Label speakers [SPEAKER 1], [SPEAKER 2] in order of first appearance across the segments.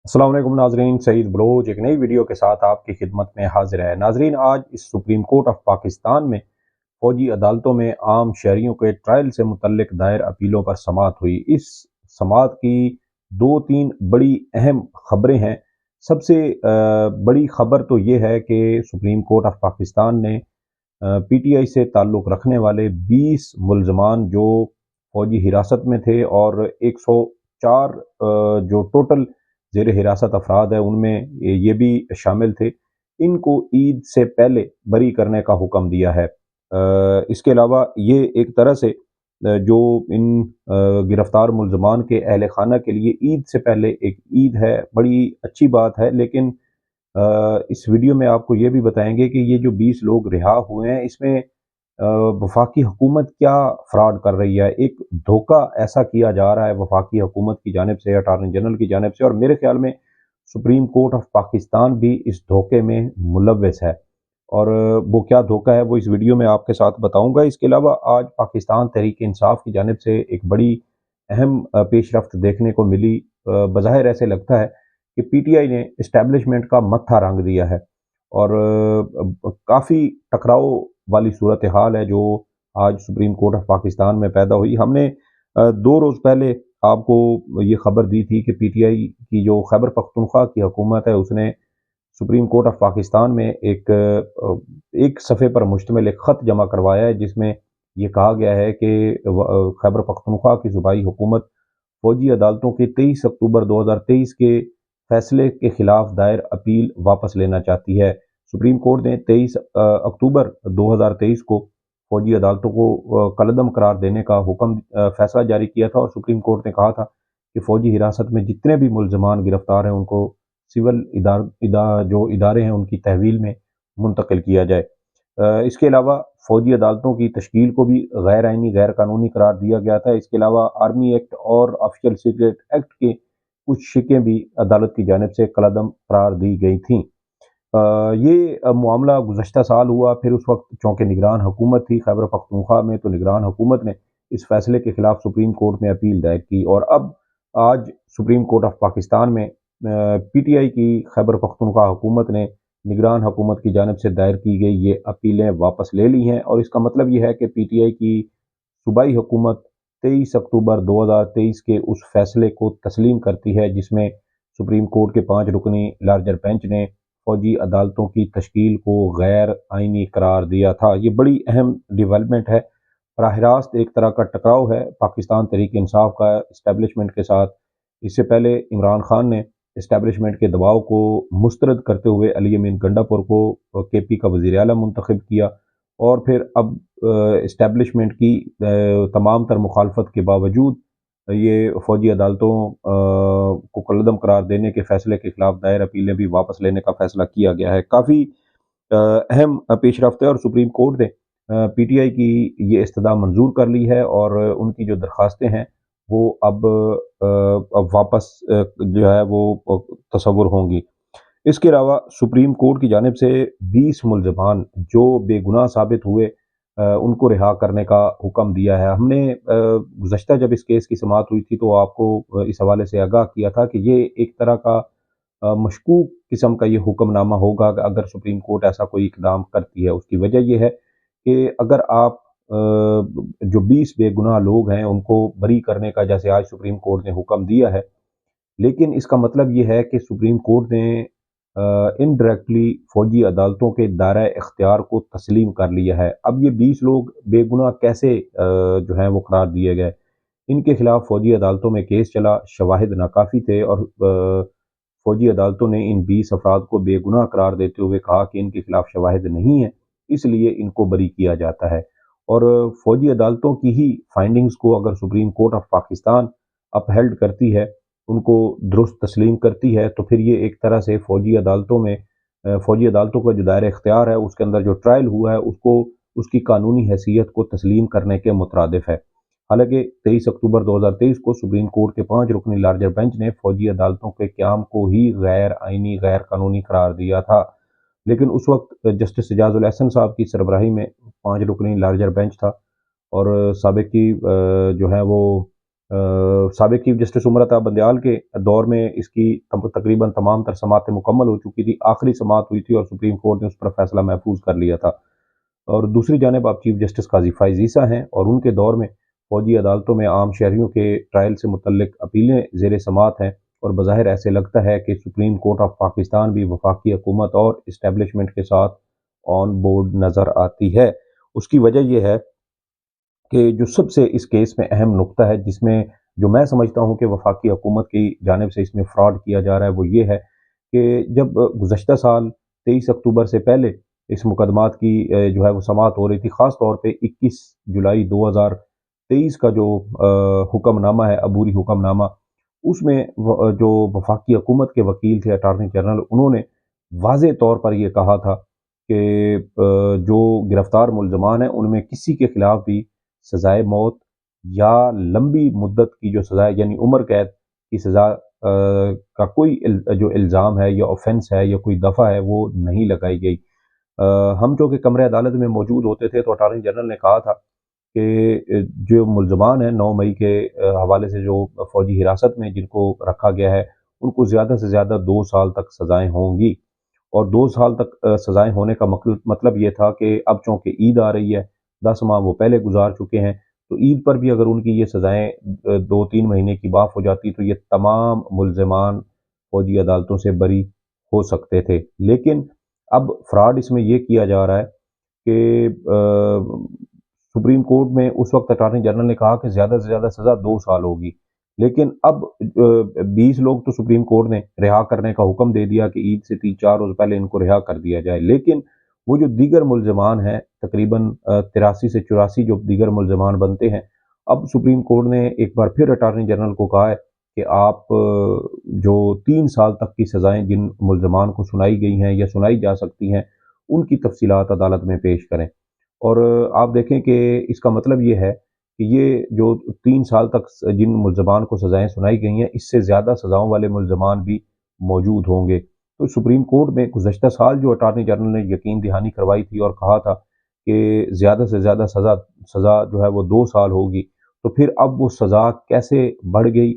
[SPEAKER 1] अस्सलाम वालेकुम नाजरीन, सईद बलोच एक नई वीडियो के साथ आपकी खिदमत में हाजिर है। नाजरीन, आज इस सुप्रीम कोर्ट ऑफ पाकिस्तान में फ़ौजी अदालतों में आम शहरियों के ट्रायल से मुतल्लिक दायर अपीलों पर समाअत हुई। इस समाअत की दो तीन बड़ी अहम खबरें हैं। सबसे बड़ी खबर तो ये है कि सुप्रीम कोर्ट ऑफ पाकिस्तान ने पीटीआई से ताल्लुक़ रखने वाले 20 मुल्ज़मान जो फ़ौजी हिरासत में थे और 104 जो टोटल ज़ेर हिरासत अफराद है उनमें ये भी शामिल थे, इनको ईद से पहले बरी करने का हुक्म दिया है। इसके अलावा ये एक तरह से जो इन गिरफ्तार मुल्ज़मान के अहल खाना के लिए ईद से पहले एक ईद है, बड़ी अच्छी बात है। लेकिन इस वीडियो में आपको ये भी बताएंगे कि ये जो 20 लोग रिहा हुए हैं इसमें वफाकी हुकूमत क्या फ्रॉड कर रही है। एक धोखा ऐसा किया जा रहा है वफाकी हुकूमत की जानिब से, अटॉर्नी जनरल की जानिब से, और मेरे ख्याल में सुप्रीम कोर्ट ऑफ पाकिस्तान भी इस धोखे में मुलव्वस है। और वो क्या धोखा है वो इस वीडियो में आपके साथ बताऊंगा। इसके अलावा आज पाकिस्तान तहरीक इंसाफ की जानिब से एक बड़ी अहम पेशरफ्त देखने को मिली। बज़ाहिर ऐसे लगता है कि पीटीआई ने इस्टेब्लिशमेंट का मत्था रंग दिया है और काफ़ी टकराव वाली सूरत हाल है जो आज सुप्रीम कोर्ट ऑफ पाकिस्तान में पैदा हुई। हमने 2 रोज़ पहले आपको ये खबर दी थी कि पीटीआई की जो खैबर पख्तूनख्वा की हुकूमत है उसने सुप्रीम कोर्ट ऑफ पाकिस्तान में एक सफ़े पर मुश्तमिल एक ख़त जमा करवाया है जिसमें ये कहा गया है कि खैबर पख्तूनख्वा की सूबाई हुकूमत फ़ौजी अदालतों के 23 अक्टूबर 2023 के फैसले के खिलाफ दायर अपील वापस लेना चाहती है। सुप्रीम कोर्ट ने 23 अक्टूबर 2023 को फ़ौजी अदालतों को कलअदम करार देने का फैसला जारी किया था और सुप्रीम कोर्ट ने कहा था कि फ़ौजी हिरासत में जितने भी मुल्ज़मान गिरफ्तार हैं उनको सिविल जो इदारे हैं उनकी तहवील में मुंतकिल किया जाए। इसके अलावा फ़ौजी अदालतों की तश्कील को भी गैर आइनी गैर कानूनी करार दिया गया था। इसके अलावा आर्मी एक्ट और ऑफिशियल सीक्रेट एक्ट के कुछ शिकें भी अदालत की जानिब से कलअदम करार दी गई थीं। ये मामला गुज़श्ता साल हुआ, फिर उस वक्त चौंके निगरान हुकूमत थी खैबर पख्तूनख्वा में, तो निगरान हुकूमत ने इस फैसले के खिलाफ सुप्रीम कोर्ट में अपील दायर की और अब आज सुप्रीम कोर्ट ऑफ पाकिस्तान में पीटीआई की खैबर पख्तूनख्वा हुकूमत ने निगरान हुकूमत की जानिब से दायर की गई ये अपीलें वापस ले ली हैं और इसका मतलब ये है कि पीटीआई की सूबाई हुकूमत 23 अक्टूबर 2023 के उस फैसले को तस्लीम करती है जिसमें सुप्रीम कोर्ट के 5 रुकनी लार्जर बेंच ने फ़ौजी अदालतों की तश्कील को गैर आइनी करार दिया था। ये बड़ी अहम डेवलपमेंट है। बराह रास्त एक तरह का टकराव है पाकिस्तान तहरीक इंसाफ का इस्टेब्लिशमेंट के साथ। इससे पहले इमरान खान ने इस्टेब्लिशमेंट के दबाव को मुस्तरद करते हुए अली अमीन गंडापुर को केपी का वज़ीर आला मुंतखब किया और फिर अब इस्टेब्लिशमेंट की तमाम तर मुखालफत के बावजूद ये फ़ौजी अदालतों को कलअदम करार देने के फैसले के खिलाफ दायर अपीलें भी वापस लेने का फैसला किया गया है। काफ़ी अहम पेशरफ्त है और सुप्रीम कोर्ट ने पीटीआई की ये इस्तदा मंजूर कर ली है और उनकी जो दरख्वास्तें हैं वो अब वापस जो है वो तसव्वुर होंगी। इसके अलावा सुप्रीम कोर्ट की जानिब से 20 मुल्ज़मान जो बेगुनाह साबित हुए उनको रिहा करने का हुक्म दिया है। हमने गुज़श्ता जब इस केस की समाअत हुई थी तो आपको इस हवाले से आगाह किया था कि ये एक तरह का मशकूक किस्म का ये हुक्मनामा होगा अगर सुप्रीम कोर्ट ऐसा कोई इक़दाम करती है। उसकी वजह ये है कि अगर आप जो 20 बेगुनाह लोग हैं उनको बरी करने का जैसे आज सुप्रीम कोर्ट ने हुक्म दिया है, लेकिन इसका मतलब ये है कि सुप्रीम कोर्ट ने इनडायरेक्टली फ़ौजी अदालतों के दायरा इख्तियार को तस्लीम कर लिया है। अब ये 20 लोग बेगुनाह कैसे जो हैं वो करार दिए गए। इनके खिलाफ फ़ौजी अदालतों में केस चला, शवाहिद नाकाफ़ी थे और फ़ौजी अदालतों ने इन 20 अफराद को बेगुनाह करार देते हुए कहा कि इनके खिलाफ शवाहिद नहीं है, इसलिए इनको बरी किया जाता है। और फ़ौजी अदालतों की ही फाइंडिंग्स को अगर supreme court of Pakistan upheld करती है, उनको दुरुस्त तस्लीम करती है, तो फिर ये एक तरह से फ़ौजी अदालतों का जो दायरा इख्तियार है उसके अंदर जो ट्रायल हुआ है उसको उसकी कानूनी हैसियत को तस्लीम करने के मुतरादिफ है। हालांकि 23 अक्टूबर 2023 को सुप्रीम कोर्ट के 5 रुकनी लार्जर बेंच ने फ़ौजी अदालतों के क़याम को ही गैर आइनी गैर कानूनी करार दिया था, लेकिन उस वक्त जस्टिस एजाजुल एहसन साहब की सरबराही में 5 रुकनी लार्जर बेंच था और साबिक़ की जो है वो साबिक चीफ जस्टिस उमर अता बंदयाल के दौर में इसकी तकरीबन तमाम तर समातें मुकम्मल हो चुकी थी। आखिरी समात हुई थी और सुप्रीम कोर्ट ने उस पर फैसला महफूज कर लिया था। और दूसरी जानिब आप चीफ जस्टिस काजी फ़ाइज़ ईसा हैं और उनके दौर में फ़ौजी अदालतों में आम शहरियों के ट्रायल से मुतल्लिक अपीलें ज़ेर समात हैं और बज़ाहिर ऐसे लगता है कि सुप्रीम कोर्ट ऑफ पाकिस्तान भी वफाकी हुकूमत और इस्टेब्लिशमेंट के साथ ऑन बोर्ड नज़र आती है। उसकी वजह यह है कि जो सबसे इस केस में अहम नुक्ता है, जिसमें जो मैं समझता हूँ कि वफाकी हुकूमत की जानिब से इसमें फ्रॉड किया जा रहा है, वो ये है कि जब गुज़श्ता साल 23 अक्टूबर से पहले इस मुकदमात की जो है वो समाअत हो रही थी, ख़ास तौर पे 21 जुलाई 2023 का जो हुक्मनामा है, अबूरी हुक्मनामा, उसमें जो वफाकी हुकूमत के वकील थे अटॉर्नी जनरल, उन्होंने वाज़ेह तौर पर ये कहा था कि जो गिरफ्तार मुल्ज़मान हैं उनमें किसी के ख़िलाफ़ भी सज़ाए मौत या लंबी मुद्दत की जो सज़ा है यानी उम्र कैद की सज़ा का कोई जो इल्ज़ाम है या ऑफेंस है या कोई दफ़ा है वो नहीं लगाई गई। हम जो कि कमरे अदालत में मौजूद होते थे तो अटॉर्नी जनरल ने कहा था कि जो मुल्ज़मान हैं 9 मई के हवाले से जो फ़ौजी हिरासत में जिनको रखा गया है, उनको ज़्यादा से ज़्यादा 2 साल तक सज़ाएँ होंगी। और 2 साल तक सज़ाएँ होने का मतलब ये था कि अब चूँकि ईद आ रही है, 10 माह वो पहले गुज़ार चुके हैं, तो ईद पर भी अगर उनकी ये सज़ाएँ 2-3 महीने की माफ़ हो जाती तो ये तमाम मुल्ज़मान फ़ौजी अदालतों से बरी हो सकते थे। लेकिन अब फ्रॉड इसमें ये किया जा रहा है कि सुप्रीम कोर्ट में उस वक़्त अटॉर्नी जनरल ने कहा कि ज़्यादा से ज़्यादा सज़ा 2 साल होगी। लेकिन अब 20 लोग तो सुप्रीम कोर्ट ने रिहा करने का हुक्म दे दिया कि ईद से 3-4 रोज़ पहले इनको रिहा कर दिया जाए। लेकिन वो जो दीगर मुल्ज़मान हैं, तकरीबन 83 से 84 जो दीगर मुल्ज़मान बनते हैं, अब सुप्रीम कोर्ट ने एक बार फिर अटॉर्नी जनरल को कहा है कि आप जो 3 साल तक की सज़ाएँ जिन मुल्ज़मान को सुनाई गई हैं या सुनाई जा सकती हैं, उनकी तफ़सीलात अदालत में पेश करें। और आप देखें कि इसका मतलब ये है कि ये जो 3 साल तक जिन मुल्ज़मान को सज़ाएँ सुनाई गई हैं, इससे ज़्यादा सज़ाओं वाले मुल्ज़मान भी मौजूद होंगे। तो सुप्रीम कोर्ट में गुज़श्ता साल जो अटॉर्नी जनरल ने यकीन दहानी करवाई थी और कहा था कि ज़्यादा से ज़्यादा सज़ा जो है वो 2 साल होगी, तो फिर अब वो सज़ा कैसे बढ़ गई,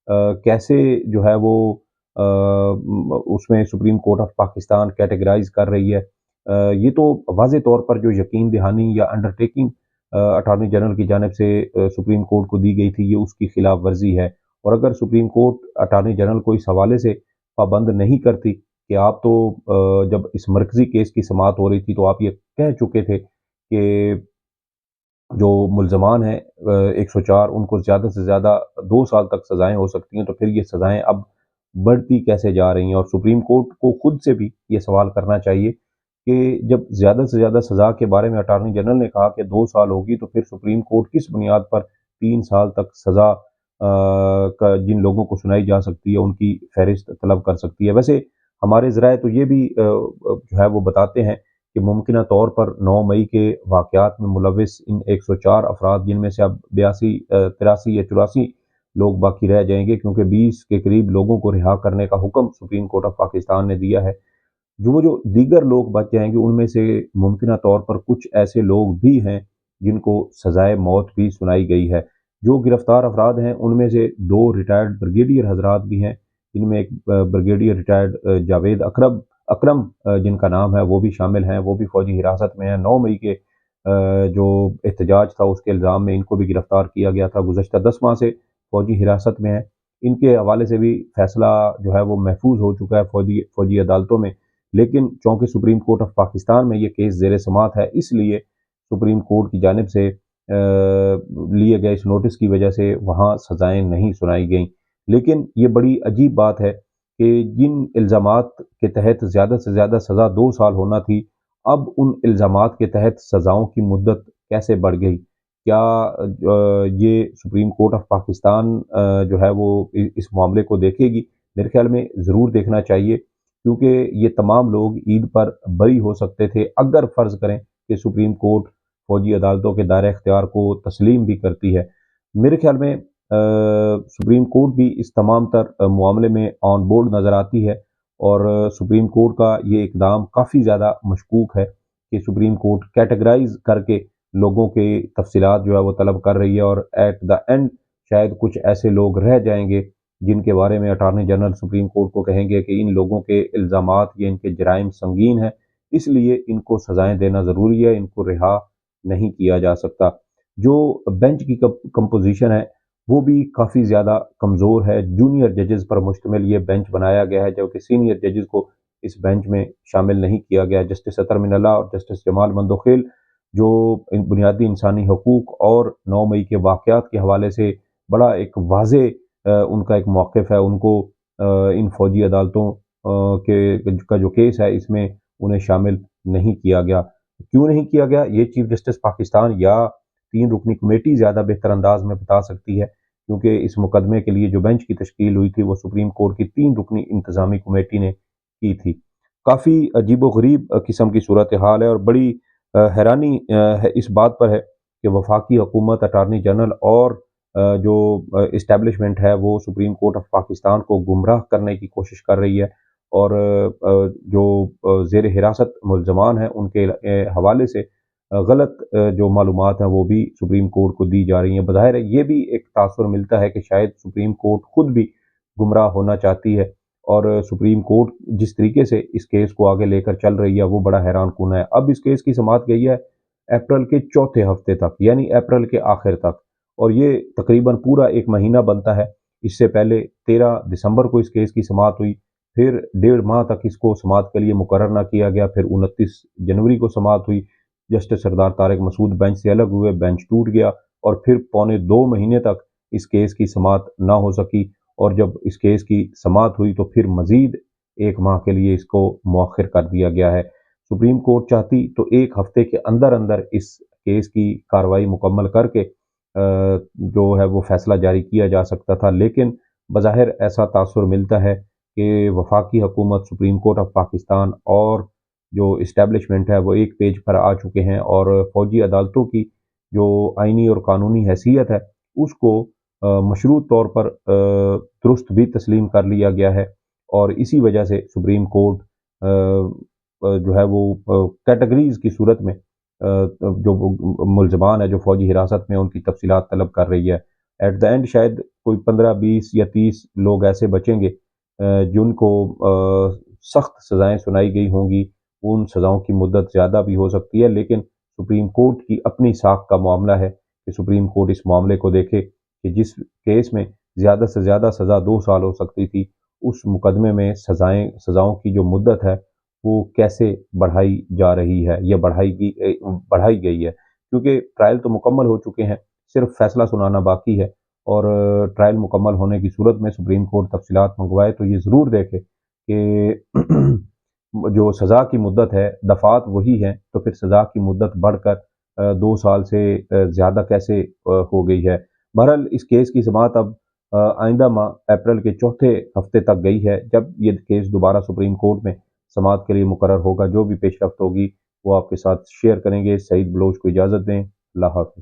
[SPEAKER 1] कैसे जो है वो उसमें supreme court of Pakistan categorise कर रही है। ये तो वाज़ेह तौर पर जो यकीन दहानी या अंडरटेकिंग अटॉर्नी जनरल की जानिब से सुप्रीम कोर्ट को दी गई थी, ये उसकी खिलाफ वर्जी है। और अगर सुप्रीम कोर्ट अटॉर्नी जनरल को इस हवाले से पाबंद नहीं करती कि आप तो जब इस मरकज़ी केस की समाअत हो रही थी तो आप ये कह चुके थे कि जो मुल्ज़मान हैं 104 उनको ज़्यादा से ज़्यादा 2 साल तक सज़ाएँ हो सकती हैं, तो फिर ये सज़ाएँ अब बढ़ती कैसे जा रही हैं? और सुप्रीम कोर्ट को खुद से भी ये सवाल करना चाहिए कि जब ज़्यादा से ज़्यादा सज़ा के बारे में अटॉर्नी जनरल ने कहा कि 2 साल होगी, तो फिर सुप्रीम कोर्ट किस बुनियाद पर 3 साल तक सज़ा का जिन लोगों को सुनाई जा सकती है, उनकी फ़हरिस्त तलब कर सकती है। वैसे हमारे ज़राए तो ये भी जो है वो बताते हैं कि मुमकिना तौर पर 9 मई के वाक़यात में मुलविस इन 104 अफ़राद, जिनमें से अब 82 83 या 84 लोग बाकी रह जाएँगे, क्योंकि 20 के करीब लोगों को रिहा करने का हुक्म सुप्रीम कोर्ट ऑफ पाकिस्तान ने दिया है। जो दीगर लोग बच जाएँगे, उनमें से मुमकिना तौर पर कुछ ऐसे लोग भी हैं, जिनको सज़ाए मौत भी सुनाई गई है। जो गिरफ़्तार अफ़राद हैं, उनमें से 2 रिटायर्ड ब्रिगेडियर हज़रात भी हैं, जिनमें एक ब्रिगेडियर रिटायर्ड जावेद अकरम जिनका नाम है, वो भी शामिल हैं, वो भी फ़ौजी हिरासत में हैं। 9 मई के जो एहतजाज था, उसके इल्ज़ाम में इनको भी गिरफ़्तार किया गया था। गुज़श्ता 10 माह से फ़ौजी हिरासत में हैं। इनके हवाले से भी फ़ैसला जो है वो महफूज हो चुका है फ़ौजी फ़ौजी अदालतों में। लेकिन चूँकि सुप्रीम कोर्ट ऑफ पाकिस्तान में ये केस ज़ेर समाअत है, इसलिए सुप्रीम कोर्ट की जानिब से लिए गए इस नोटिस की वजह से वहाँ सज़ाएँ नहीं सुनाई गईं। लेकिन ये बड़ी अजीब बात है कि जिन इल्ज़ामात के तहत ज़्यादा से ज़्यादा सज़ा 2 साल होना थी, अब उन इल्ज़ामात के तहत सज़ाओं की मुद्दत कैसे बढ़ गई? क्या ये सुप्रीम कोर्ट ऑफ पाकिस्तान जो है वो इस मामले को देखेगी? मेरे ख़्याल में ज़रूर देखना चाहिए, क्योंकि ये तमाम लोग ईद पर बरी हो सकते थे, अगर फ़र्ज़ करें कि सुप्रीम कोर्ट फ़ौजी अदालतों के दायरे इख्तियार को तस्लीम भी करती है। मेरे ख़्याल में सुप्रीम कोर्ट भी इस तमाम तर मामले में ऑन बोर्ड नज़र आती है और सुप्रीम कोर्ट का ये इक़दाम काफ़ी ज़्यादा मशकूक है कि सुप्रीम कोर्ट कैटेगराइज़ करके लोगों के तफ़सीलात जो है वो तलब कर रही है और एट द एंड شاید کچھ ایسے لوگ رہ جائیں گے جن کے بارے میں اٹارنی جنرل سپریم کورٹ کو کہیں گے کہ ان لوگوں کے الزامات یا ان کے جرائم سنگین ہیں، اس لیے ان کو سزائیں دینا ضروری ہے، ان کو رہا نہیں کیا جا سکتا۔ جو بینچ کی کمپوزیشن ہے وہ بھی کافی زیادہ کمزور ہے، جونیئر ججز پر مشتمل یہ بینچ بنایا گیا ہے، جبکہ سینئر ججز کو اس بینچ میں شامل نہیں کیا گیا۔ جسٹس اطہر من اللہ اور جسٹس جمال مندوخیل جو بنیادی انسانی حقوق اور 9 مئی کے واقعات کے حوالے سے بڑا ایک واضح ان کا ایک موقف ہے، ان کو ان فوجی عدالتوں کا جو کیس ہے اس میں انہیں شامل نہیں کیا گیا۔ کیوں نہیں کیا گیا یہ چیف جسٹس پاکستان یا 3 رکنی کمیٹی زیادہ بہتر انداز میں بتا سکتی ہے، کیونکہ اس مقدمے کے لیے جو بینچ کی تشکیل ہوئی تھی وہ سپریم کورٹ کی 3 رکنی انتظامی کمیٹی نے کی تھی۔ کافی عجیب و غریب قسم کی صورتحال ہے اور بڑی حیرانی اس بات پر ہے کہ وفاقی حکومت، اٹارنی جنرل اور جو اسٹیبلشمنٹ ہے وہ سپریم کورٹ آف پاکستان کو گمراہ کرنے کی کوشش کر رہی ہے، اور جو زیر حراست ملزمان ہیں ان کے حوالے سے غلط جو معلومات ہیں وہ بھی سپریم کورٹ کو دی جا رہی ہیں۔ بظاہر ہے یہ بھی ایک تاثر ملتا ہے کہ شاید سپریم کورٹ خود بھی گمراہ ہونا چاہتی ہے، اور سپریم کورٹ جس طریقے سے اس کیس کو آگے لے کر چل رہی ہے وہ بڑا حیران کن ہے۔ اب اس کیس کی سماعت گئی ہے اپریل کے چوتھے ہفتے تک، یعنی اپریل کے آخر تک، اور یہ تقریباً پورا ایک مہینہ بنتا ہے۔ اس سے پہلے 13 دسمبر کو اس کیس کی سماعت ہوئی، پھر 1.5 ماہ تک اس کو سماعت کے لیے مقرر نہ کیا گیا، پھر 29 جنوری کو سماعت ہوئی۔ جسٹس سردار طارق مسعود بینچ سے الگ ہوئے، بینچ ٹوٹ گیا، اور پھر پونے 2 مہینے تک اس کیس کی سماعت نہ ہو سکی، اور جب اس کیس کی سماعت ہوئی تو پھر مزید 1 ماہ کے لیے اس کو مؤخر کر دیا گیا ہے۔ سپریم کورٹ چاہتی تو 1 ہفتے کے اندر اندر اس کیس کی کارروائی مکمل کر کے جو ہے وہ فیصلہ جاری کیا جا سکتا تھا، لیکن بظاہر ایسا تاثر ملتا ہے کہ وفاقی حکومت، سپریم کورٹ آف پاکستان اور جو اسٹیبلشمنٹ ہے وہ ایک پیج پر آ چکے ہیں، اور فوجی عدالتوں کی جو آئینی اور قانونی حیثیت ہے اس کو مشروط طور پر درست بھی تسلیم کر لیا گیا ہے، اور اسی وجہ سے سپریم کورٹ جو ہے وہ کیٹیگریز کی صورت میں جو ملزمان ہے جو فوجی حراست میں ان کی تفصیلات طلب کر رہی ہے۔ ایٹ دا اینڈ شاید کوئی 15، 20 یا 30 لوگ ایسے بچیں گے جن کو سخت سزائیں سنائی گئی ہوں گی، ان سزاؤں کی مدت زیادہ بھی ہو سکتی ہے، لیکن سپریم کورٹ کی اپنی ساکھ کا معاملہ ہے کہ سپریم کورٹ اس معاملے کو دیکھے کہ جس کیس میں زیادہ سے زیادہ سزا 2 سال ہو سکتی تھی، اس مقدمے میں سزاؤں کی جو مدت ہے وہ کیسے بڑھائی جا رہی ہے یا بڑھائی گئی ہے، کیونکہ ٹرائل تو مکمل ہو چکے ہیں، صرف فیصلہ سنانا باقی ہے، اور ٹرائل مکمل ہونے کی صورت میں سپریم کورٹ تفصیلات منگوائے تو یہ ضرور دیکھے کہ جو سزا کی مدت ہے دفعات وہی ہیں، تو پھر سزا کی مدت بڑھ کر 2 سال سے زیادہ کیسے ہو گئی ہے۔ بہرحال اس کیس کی سماعت اب آئندہ ماہ اپریل کے چوتھے ہفتے تک گئی ہے، جب یہ کیس دوبارہ سپریم کورٹ میں سماعت کے لیے مقرر ہوگا۔ جو بھی پیش رفت ہوگی وہ آپ کے ساتھ شیئر کریں گے۔ سعید بلوچ کو اجازت دیں، اللہ حافظ۔